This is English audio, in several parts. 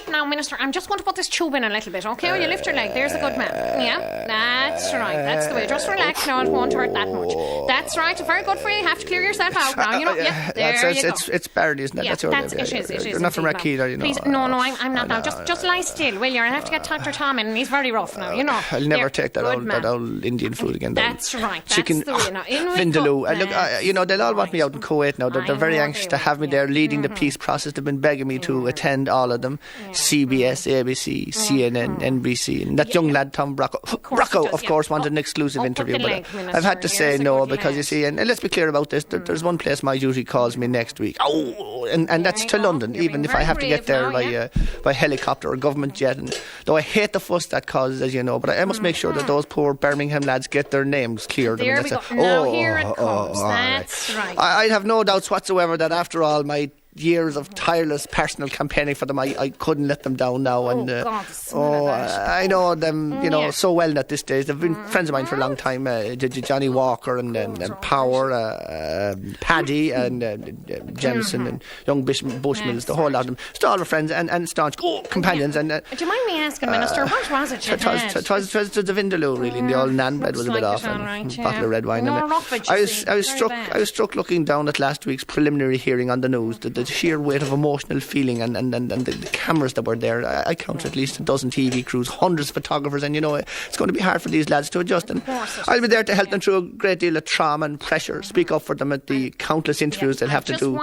right now, Minister. I'm just going to put this tube in a little bit, okay? Will you lift your leg? There's a good man. Yeah, that's right. That's the way. Just relax now. It won't hurt that much. That's right. Very good for you. You have to clear yourself out now. You know. Yeah, there you go. It's Barry, isn't it? Yeah, it is. You're not from Rakid, are you? Please, no, I'm not now. Just lie still, will you? I'll have to get Dr. Tom in, and he's very rough now. You know. I'll never take that old Indian food again. That's right. Chicken vindaloo. Look, they'll all want me out in Kuwait now. They're very anxious to have me there leading the peace process. They've been begging me to attend all of them. CBS, ABC, CNN, NBC, and that young lad Tom Bracco, of course, wanted an exclusive interview, but I've had to say no because you see, and let's be clear about this. There's one place my duty calls me next week. And that's to London, even if I have to get there by helicopter or government jet. And though I hate the fuss that causes, as you know, but I must make sure that those poor Birmingham lads get their names cleared. There we go. Now here it comes. That's right. I have no doubts whatsoever that after all my years of tireless personal campaigning for them, I couldn't let them down now. And I know them, so well at this stage. They've been friends of mine for a long time. Johnny Walker and Power, Paddy and Jemison and young Bushmills, the whole lot of them. Still all our friends and staunch companions. And do you mind me asking, Minister, what was it you had? It was the Vindaloo, really, and the old nan bread was a bit off, and a bottle of red wine. I was struck looking down at last week's preliminary hearing on the news. The sheer weight of emotional feeling and the cameras that were there. I counted at least a dozen TV crews, hundreds of photographers, and it's going to be hard for these lads to adjust. And I'll be there to help them through a great deal of trauma and pressure, speak up for them at the countless interviews they'll have to do,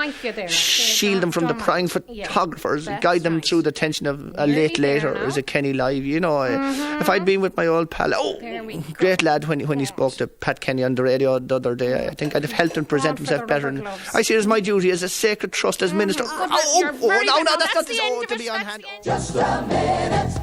shield them from the prying photographers, guide them through the tension of a late or is it Kenny live. If I'd been with my old pal, great lad when he spoke to Pat Kenny on the radio the other day, I think I'd have helped him present himself better. And I see it as my duty as a sacred trust as Minister. No, that's not to be on hand. Just a minute.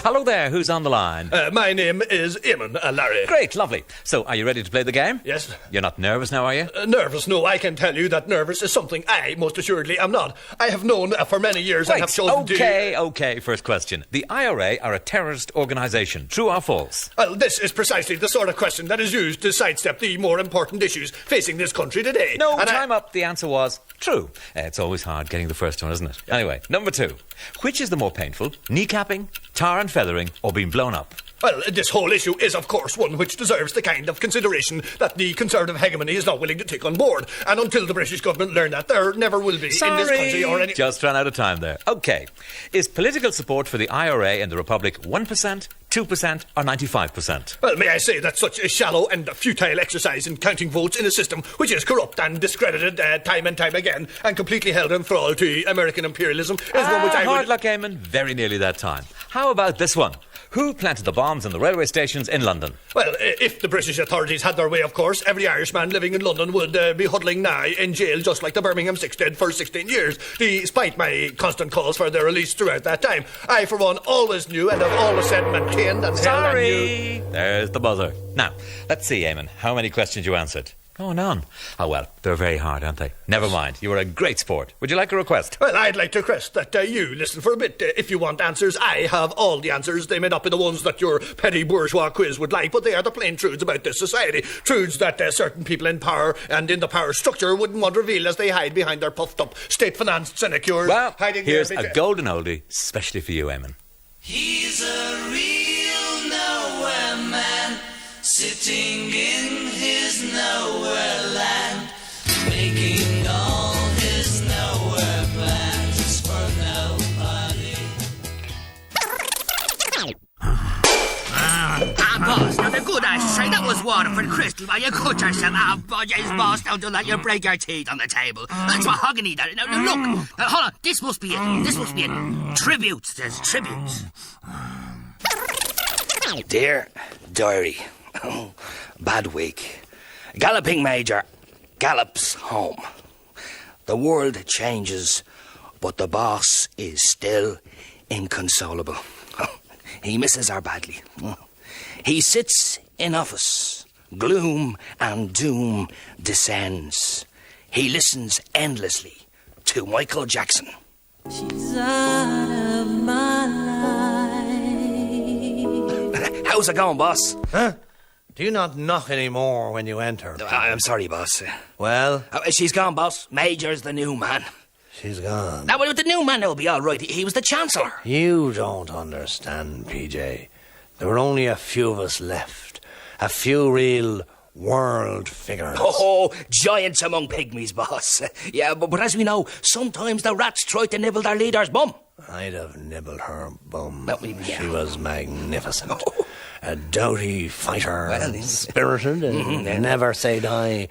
Hello there, who's on the line? My name is Eamon, Larry. Great, lovely. So, are you ready to play the game? Yes. You're not nervous now, are you? Nervous? No, I can tell you that nervous is something I most assuredly am not. I have known for many years and have chosen to... Okay, first question. The IRA are a terrorist organisation. True or false? Well, this is precisely the sort of question that is used to sidestep the more important issues facing this country today. No, time up. The answer was true. It's always hard getting the first one, isn't it? Yeah. Anyway, number 2. Which is the more painful? Kneecapping, tar and feathering, or being blown up? Well, this whole issue is, of course, one which deserves the kind of consideration that the Conservative hegemony is not willing to take on board. And until the British government learn that, there never will be in this country or any... Just ran out of time there. OK. Is political support for the IRA and the Republic 1%, 2% or 95%? Well, may I say that such a shallow and futile exercise in counting votes in a system which is corrupt and discredited time and time again and completely held in thrall to American imperialism is one which I would... Hard luck, Eamon. Very nearly that time. How about this one? Who planted the bombs in the railway stations in London? Well, if the British authorities had their way, of course, every Irishman living in London would be huddling now in jail just like the Birmingham Six did for 16 years, despite my constant calls for their release throughout that time. I, for one, always knew and have always said maintained and held and knew... There's the buzzer. Now, let's see, Eamon, how many questions you answered? Oh, none. Oh, well, they're very hard, aren't they? Never mind. You were a great sport. Would you like a request? Well, I'd like to request that you listen for a bit. If you want answers, I have all the answers. They may not be the ones that your petty bourgeois quiz would like, but they are the plain truths about this society. Truths that certain people in power and in the power structure wouldn't want to reveal as they hide behind their puffed-up, state-financed sinecures. Well, here's a golden oldie, especially for you, Eamon. He's a real nowhere man, sitting in his nowhere land, making all his nowhere plans for nobody. Boss, now the good I say that was water for the crystal while you cut yourself. Boss, don't do that, you'll break your teeth on the table. That's mahogany, that. Now, look, hold on, this must be it. Tributes, there's tributes. Dear Diary, bad week. Galloping Major gallops home. The world changes, but the boss is still inconsolable. He misses her badly. He sits in office. Gloom and doom descends. He listens endlessly to Michael Jackson. She's out of my life. How's it going, boss? Huh? Do you not knock any more when you enter? I'm sorry, boss. Well? She's gone, boss. Major's the new man. She's gone. Now, with the new man, it'll be all right. He was the Chancellor. You don't understand, PJ. There were only a few of us left. A few real world figures. Oh, giants among pygmies, boss. Yeah, but as we know, sometimes the rats try to nibble their leader's bum. I'd have nibbled her bum. Well, yeah. She was magnificent. A doughty fighter, spirited, and never say die.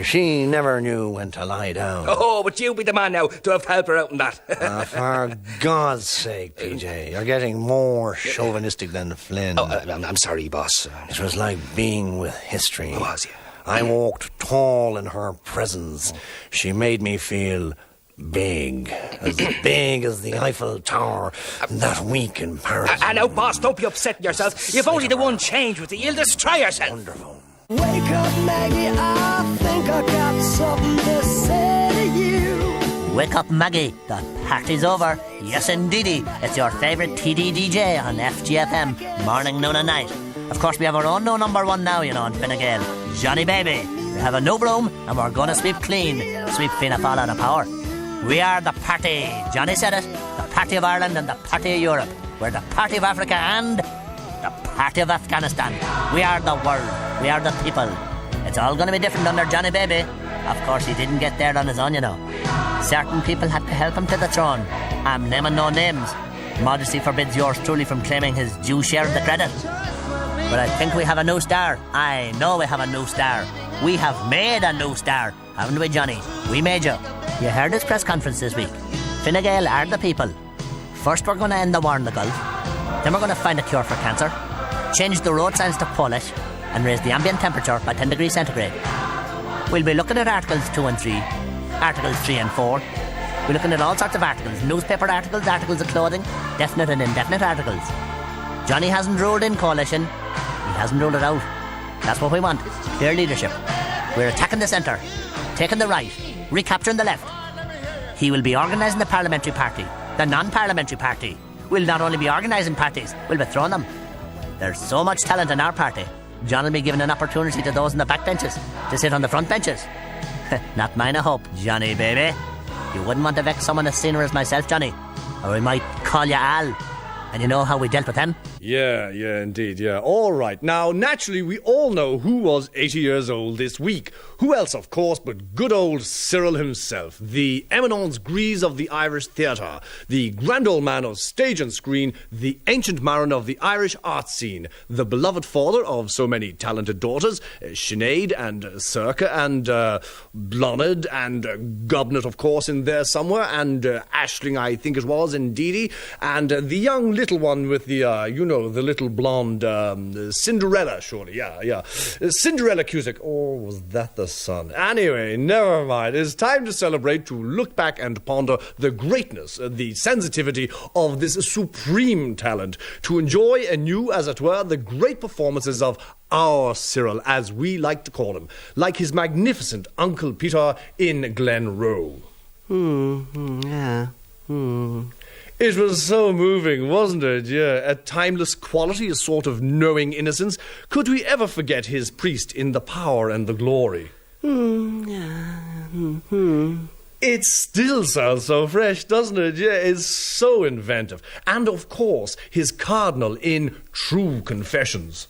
She never knew when to lie down. Oh, but you be the man now to have helped her out in that. For God's sake, PJ, you're getting more chauvinistic than Flynn. Oh, I'm sorry, boss. It was like being with history. It was, yeah. I walked tall in her presence. She made me feel big as the Eiffel Tower that week in Paris. Now, boss, don't be upsetting yourself. You've only the one change with you. You'll destroy yourself. Wonderful. Wake up, Maggie, I think I got something to say to you. Wake up, Maggie. The party's over. Yes, indeedy. It's your favourite TD DJ on FGFM, morning, noon and night. Of course, we have our own no number one now, on Fine Gael. Johnny Baby. We have a no broom, and we're going to sweep clean. Sweep Fianna Fáil out of power. We are the party. Johnny said it. The party of Ireland and the party of Europe. We're the party of Africa and the party of Afghanistan. We are the world. We are the people. It's all going to be different under Johnny Baby. Of course, he didn't get there on his own, Certain people had to help him to the throne. I'm naming no names. Modesty forbids yours truly from claiming his due share of the credit. But I think we have a new star. I know we have a new star. We have made a new star, haven't we, Johnny? We made you. You heard his press conference this week. Fine Gael are the people. First we're going to end the war in the Gulf. Then we're going to find a cure for cancer, change the road signs to Polish, and raise the ambient temperature by 10 degrees centigrade. We'll be looking at Articles 2 and 3, Articles 3 and 4. We're looking at all sorts of articles, newspaper articles, articles of clothing, definite and indefinite articles. Johnny hasn't ruled in coalition. He hasn't ruled it out. That's what we want, clear leadership. We're attacking the centre, taking the right, recapturing the left. He will be organising the parliamentary party, the non-parliamentary party. We'll not only be organising parties, we'll be throwing them. There's so much talent in our party. John will be giving an opportunity to those in the back benches to sit on the front benches. Not mine, I hope, Johnny Baby. You wouldn't want to vex someone as senior as myself, Johnny, or we might call you Al. And you know how we dealt with him? Yeah, indeed, yeah. All right. Now, naturally, we all know who was 80 years old this week. Who else, of course, but good old Cyril himself, the eminence grise of the Irish theatre, the grand old man of stage and screen, the ancient Maron of the Irish art scene, the beloved father of so many talented daughters, Sinead and Circa and Blonid and Gobnet, of course, in there somewhere, and Aisling, I think it was, and Dee and the young little one with the, the little blonde Cinderella, surely, yeah. Cinderella Cusick. Oh, was that the son? Anyway, never mind. It's time to celebrate, to look back and ponder the greatness, the sensitivity of this supreme talent, to enjoy anew, as it were, the great performances of our Cyril, as we like to call him, like his magnificent Uncle Peter in Glenroe. It was so moving, wasn't it? Yeah, a timeless quality, a sort of knowing innocence. Could we ever forget his priest in the power and the glory? It still sounds so fresh, doesn't it? Yeah, it's so inventive. And, of course, his cardinal in True Confessions.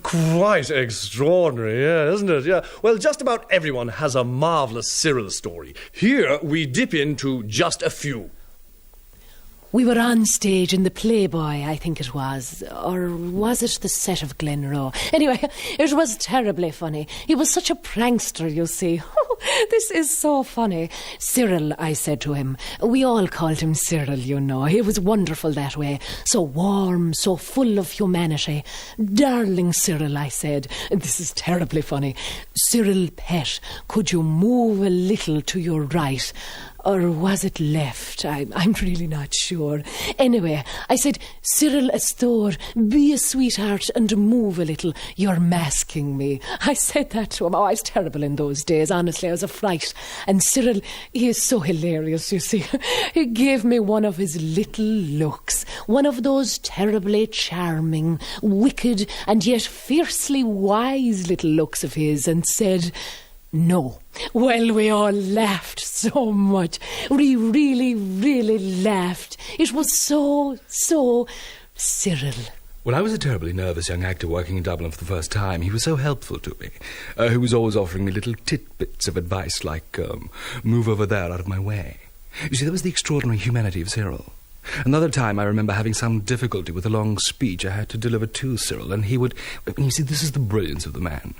Quite extraordinary, yeah, isn't it? Yeah. Well, just about everyone has a marvellous Cyril story. Here we dip into just a few. We were on stage in the Playboy, I think it was. Or was it the set of Glenroe? Anyway, it was terribly funny. He was such a prankster, you see. This is so funny. Cyril, I said to him. We all called him Cyril, He was wonderful that way. So warm, so full of humanity. Darling Cyril, I said. This is terribly funny. Cyril, pet, could you move a little to your right? Or was it left? I'm really not sure. Anyway, I said, Cyril Astor, be a sweetheart and move a little. You're masking me. I said that to him. Oh, I was terrible in those days. Honestly, I was a fright. And Cyril, he is so hilarious, you see. He gave me one of his little looks. One of those terribly charming, wicked, and yet fiercely wise little looks of his, and said, no. Well, we all laughed so much. We really, really laughed. It was so Cyril. Well, I was a terribly nervous young actor working in Dublin for the first time. He was so helpful to me. He was always offering me little tidbits of advice like, move over there out of my way. You see, that was the extraordinary humanity of Cyril. Another time I remember having some difficulty with a long speech I had to deliver to Cyril, and he would... You see, this is the brilliance of the man.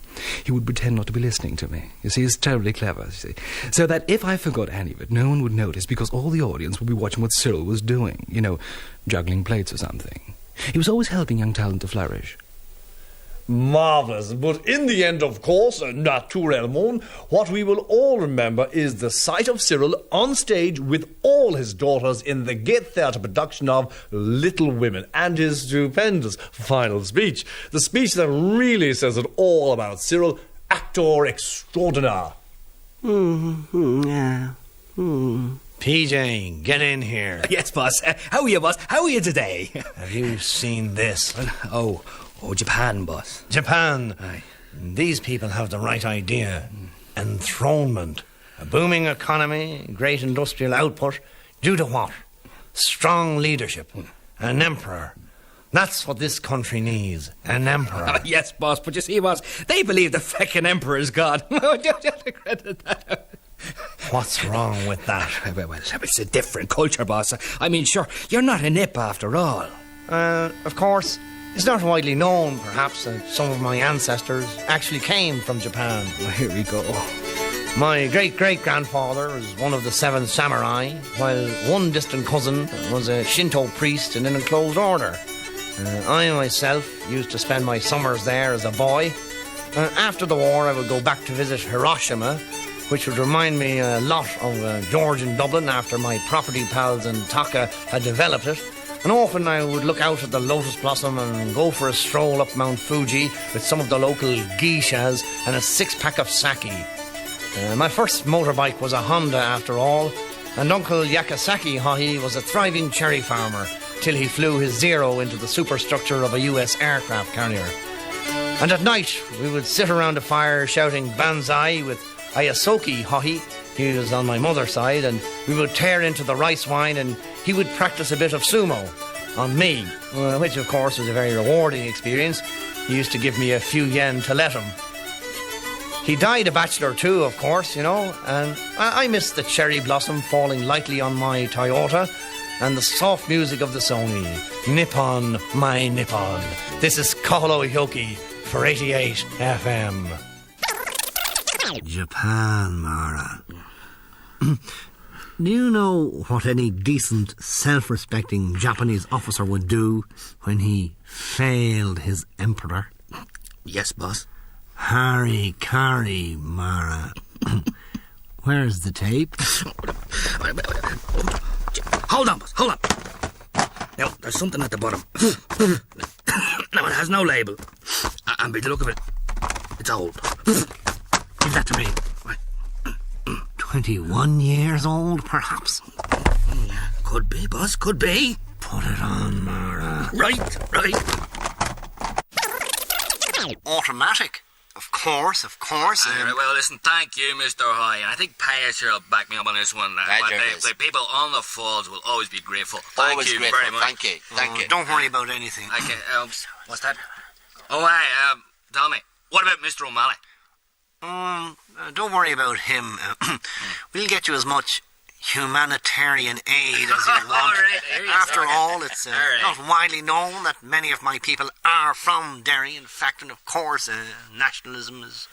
He would pretend not to be listening to me. You see, he's terribly clever, you see. So that if I forgot any of it, no one would notice, because all the audience would be watching what Cyril was doing. You know, juggling plates or something. He was always helping young talent to flourish. Marvellous. But in the end, of course, naturellement, what we will all remember is the sight of Cyril on stage with all his daughters in the Gate Theatre production of Little Women, and his stupendous final speech. The speech that really says it all about Cyril, actor extraordinaire. PJ, get in here. Yes, boss. How are you, boss? How are you today? Have you seen this? Oh, Japan, boss. Japan. Aye. These people have the right idea. Enthronement. A booming economy, great industrial output. Due to what? Strong leadership. An emperor. That's what this country needs. An emperor. Yes, boss, but you see, boss, they believe the feckin' emperor is God. What's wrong with that? Well, it's a different culture, boss. I mean, sure, you're not a nip after all. Of course, it's not widely known, perhaps, that some of my ancestors actually came from Japan. Well, here we go. My great-great-grandfather was one of the 7 samurai, while one distant cousin was a Shinto priest in an enclosed order. I myself used to spend my summers there as a boy. After the war, I would go back to visit Hiroshima, which would remind me a lot of George in Dublin after my property pals in Taka had developed it. And often I would look out at the lotus blossom and go for a stroll up Mount Fuji with some of the local geishas and a 6-pack of sake. My first motorbike was a Honda after all, and Uncle Yakasaki Hahi was a thriving cherry farmer till he flew his Zero into the superstructure of a US aircraft carrier. And at night we would sit around a fire shouting Banzai with Ayasoki Hahi. He was on my mother's side, and we would tear into the rice wine and he would practice a bit of sumo on me, which of course was a very rewarding experience. He used to give me a few yen to let him. He died a bachelor too, of course, you know, and I miss the cherry blossom falling lightly on my Toyota and the soft music of the Sony. Nippon, my Nippon. This is Kahalo Hyoki for 88 FM. Japan, Mara. Do you know what any decent, self-respecting Japanese officer would do when he failed his emperor? Yes, boss. Hari-kari, Mara. Where's the tape? Hold on, boss, hold on. Now, there's something at the bottom. Now, it has no label. And by the look of it, it's old. Give that to me. 21 years old, perhaps? Could be, boss, could be. Put it on, Mara. Right. Automatic. Of course. Well, listen, thank you, Mr. High. And I think Payas here will back me up on this one. The people on the falls will always be grateful. Thank you very much. Thank you. Don't worry about anything. Okay, what's that? Oh, hey, tell me, what about Mr. O'Malley? Don't worry about him. We'll get you as much humanitarian aid as you want. Right, After all, it's not widely known that many of my people are from Derry. In fact, and of course, nationalism is